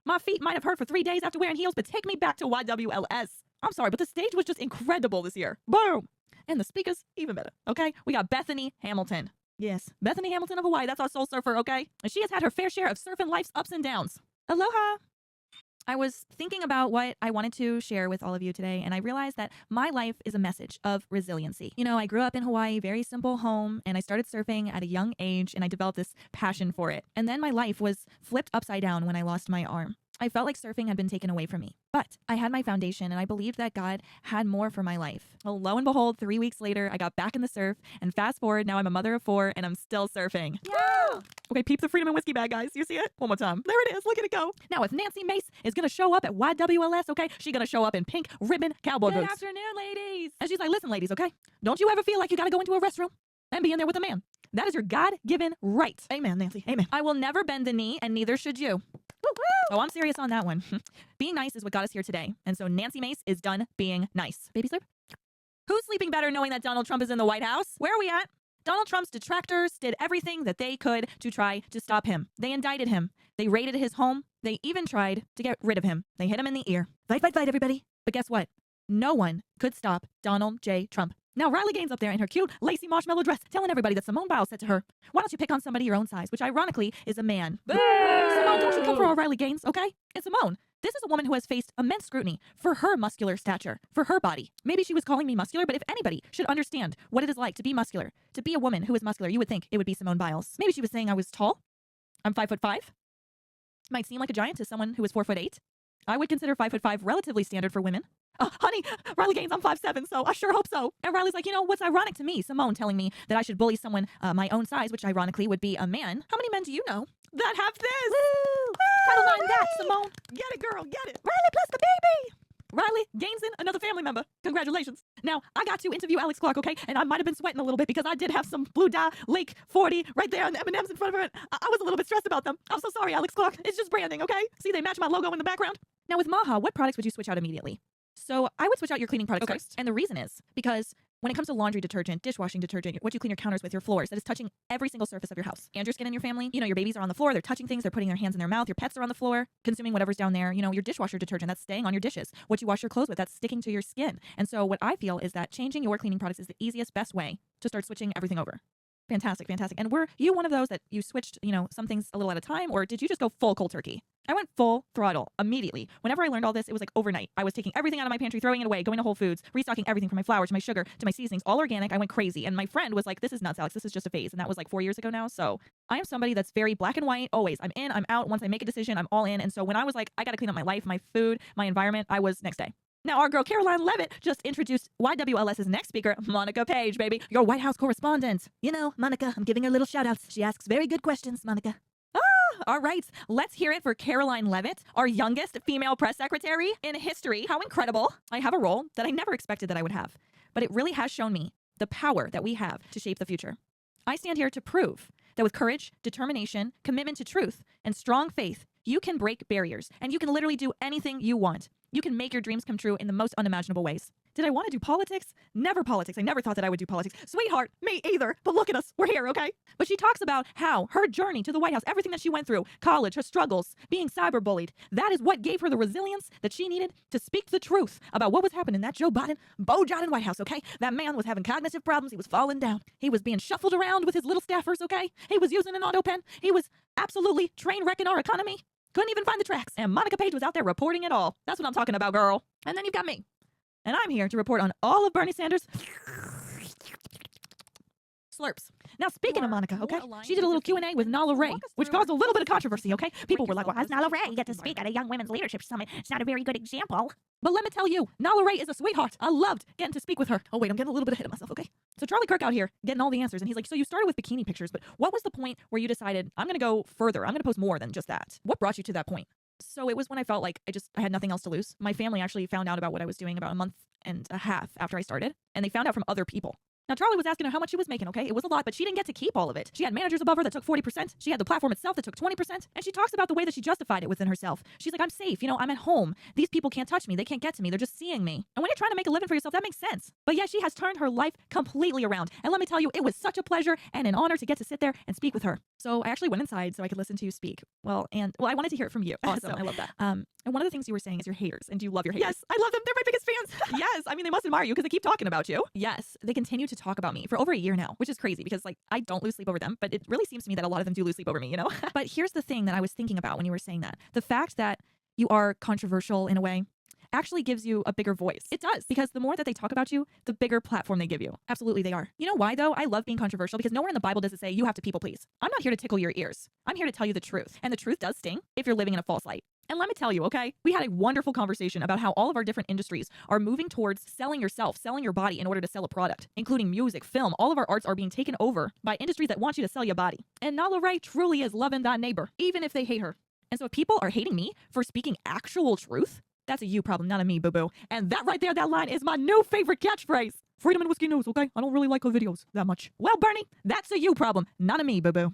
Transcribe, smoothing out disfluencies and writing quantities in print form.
My feet might have hurt for 3 days after wearing heels, but take me back to YWLS. I'm sorry, but the stage was just incredible this year. Boom! And the speakers, even better, okay? We got Bethany Hamilton. Yes, Bethany Hamilton of Hawaii, that's our soul surfer, okay? And she has had her fair share of surfing life's ups and downs. Aloha! I was thinking about what I wanted to share with all of you today, and I realized that my life is a message of resiliency. You know, I grew up in Hawaii, very simple home, and I started surfing at a young age, and I developed this passion for it. And then my life was flipped upside down when I lost my arm. I felt like surfing had been taken away from me, but I had my foundation and I believed that God had more for my life. Well, lo and behold, 3 weeks later, I got back in the surf, and fast forward, now I'm a mother of 4 and I'm still surfing. Yeah! Okay, peep the freedom and whiskey bag, guys. You see it? One more time. There it is. Look at it go. Now, if Nancy Mace is going to show up at YWLS, okay, she's going to show up in pink ribbon cowboy boots. Good afternoon, ladies. And she's like, listen, ladies, okay, don't you ever feel like you got to go into a restroom and be in there with a man. That is your God-given right. Amen, Nancy. Amen. I will never bend the knee, and neither should you. Oh, I'm serious on that one. Being nice is what got us here today. And so Nancy Mace is done being nice. Baby Slurp? Who's sleeping better knowing that Donald Trump is in the White House? Where are we at? Donald Trump's detractors did everything that they could to try to stop him. They indicted him. They raided his home. They even tried to get rid of him. They hit him in the ear. Fight, fight, fight, everybody. But guess what? No one could stop Donald J. Trump. Now, Riley Gaines up there in her cute, lacy marshmallow dress, telling everybody that Simone Biles said to her, why don't you pick on somebody your own size, which ironically is a man. Simone, don't you come for our Riley Gaines, okay? And Simone, this is a woman who has faced immense scrutiny for her muscular stature, for her body. Maybe she was calling me muscular, but if anybody should understand what it is like to be muscular, to be a woman who is muscular, you would think it would be Simone Biles. Maybe she was saying I was tall. I'm 5'5". Might seem like a giant to someone who is 4'8". I would consider 5'5" relatively standard for women. Oh, honey, Riley Gaines, I'm 5'7", so I sure hope so. And Riley's like, you know, what's ironic to me, Simone telling me that I should bully someone my own size, which ironically would be a man. How many men do you know that have this? Woo! Karoline that, Simone. Get it, girl, get it. Riley plus the baby. Riley Gainson, another family member. Congratulations. Now, I got to interview Alex Clark, okay? And I might have been sweating a little bit because I did have some blue dye Lake 40 right there and the M&Ms in front of her. I was a little bit stressed about them. I'm so sorry, Alex Clark. It's just branding, okay? See, they match my logo in the background. Now, with MAHA, what products would you switch out immediately? So I would switch out your cleaning products first. And the reason is because when it comes to laundry detergent, dishwashing detergent, what you clean your counters with, your floors, that is touching every single surface of your house. And your skin in your family, you know, your babies are on the floor, they're touching things, they're putting their hands in their mouth, your pets are on the floor, consuming whatever's down there, you know, your dishwasher detergent, that's staying on your dishes. What you wash your clothes with, that's sticking to your skin. And so what I feel is that changing your cleaning products is the easiest, best way to start switching everything over. Fantastic, fantastic. And were you one of those that you switched, you know, some things a little at a time, or did you just go full cold turkey? I went full throttle immediately. Whenever I learned all this, it was like overnight. I was taking everything out of my pantry, throwing it away, going to Whole Foods, restocking everything from my flour to my sugar to my seasonings, all organic. I went crazy. And my friend was like, this is nuts, Alex. This is just a phase. And that was like 4 years ago now. So I am somebody that's very black and white always. I'm in, I'm out. Once I make a decision, I'm all in. And so when I was like, I got to clean up my life, my food, my environment, I was next day. Now, our girl Karoline Leavitt just introduced YWLS's next speaker, Monica Paige, baby, your White House correspondent. You know, Monica, I'm giving her little shout outs. She asks very good questions, Monica. All right, let's hear it for Karoline Leavitt, our youngest female press secretary in history. How incredible. I have a role that I never expected that I would have, but it really has shown me the power that we have to shape the future. I stand here to prove that with courage, determination, commitment to truth, and strong faith, you can break barriers and you can literally do anything you want. You can make your dreams come true in the most unimaginable ways. Did I want to do politics? Never politics. I never thought that I would do politics. Sweetheart, me either. But look at us. We're here, okay? But she talks about how her journey to the White House, everything that she went through, college, her struggles, being cyberbullied, that is what gave her the resilience that she needed to speak the truth about what was happening in that Joe Biden White House, okay? That man was having cognitive problems. He was falling down. He was being shuffled around with his little staffers, okay? He was using an auto pen. He was absolutely train wrecking our economy. Couldn't even find the tracks. And Monica Paige was out there reporting it all. That's what I'm talking about, girl. And then you've got me. And I'm here to report on all of Bernie Sanders' slurps. Now, speaking of Monica, okay, she did a little Q&A with Nala Ray, which caused a little bit of controversy, okay? People were like, well, how's Nala Ray get to speak at a Young Women's Leadership Summit? It's not a very good example. But let me tell you, Nala Ray is a sweetheart. I loved getting to speak with her. Oh, wait, I'm getting a little bit ahead of myself, okay? So Charlie Kirk out here getting all the answers, and he's like, so you started with bikini pictures, but what was the point where you decided, I'm going to go further, I'm going to post more than just that? What brought you to that point? So it was when I felt like I had nothing else to lose. My family actually found out about what I was doing about a month and a half after I started, and they found out from other people. Now, Charlie was asking her how much she was making, okay? It was a lot, but she didn't get to keep all of it. She had managers above her that took 40%. She had the platform itself that took 20%. And she talks about the way that she justified it within herself. She's like, I'm safe. You know, I'm at home. These people can't touch me. They can't get to me. They're just seeing me. And when you're trying to make a living for yourself, that makes sense. But yeah, she has turned her life completely around. And let me tell you, it was such a pleasure and an honor to get to sit there and speak with her. So I actually went inside so I could listen to you speak. Well, I wanted to hear it from you. Awesome. So, I love that. And one of the things you were saying is your haters. And do you love your haters? Yes, I love them. They're my biggest fans. Yes, I mean, they must admire you because they keep talking about you. Yes, they continue to talk about me for over a year now, which is crazy because, like, I don't lose sleep over them, but it really seems to me that a lot of them do lose sleep over me, you know? But here's the thing that I was thinking about when you were saying that. The fact that you are controversial in a way actually gives you a bigger voice. It does. Because the more that they talk about you, the bigger platform they give you. Absolutely, they are. You know why, though? I love being controversial because nowhere in the Bible does it say you have to people please. I'm not here to tickle your ears. I'm here to tell you the truth. And the truth does sting if you're living in a false light. And let me tell you, okay, we had a wonderful conversation about how all of our different industries are moving towards selling yourself, selling your body in order to sell a product, including music, film. All of our arts are being taken over by industries that want you to sell your body. And Nala Ray truly is loving thy neighbor, even if they hate her. And so if people are hating me for speaking actual truth, that's a you problem, not a me, boo-boo. And that right there, that line is my new favorite catchphrase. Freedom and Whiskey News, okay? I don't really like her videos that much. Well, Bernie, that's a you problem, not a me, boo-boo.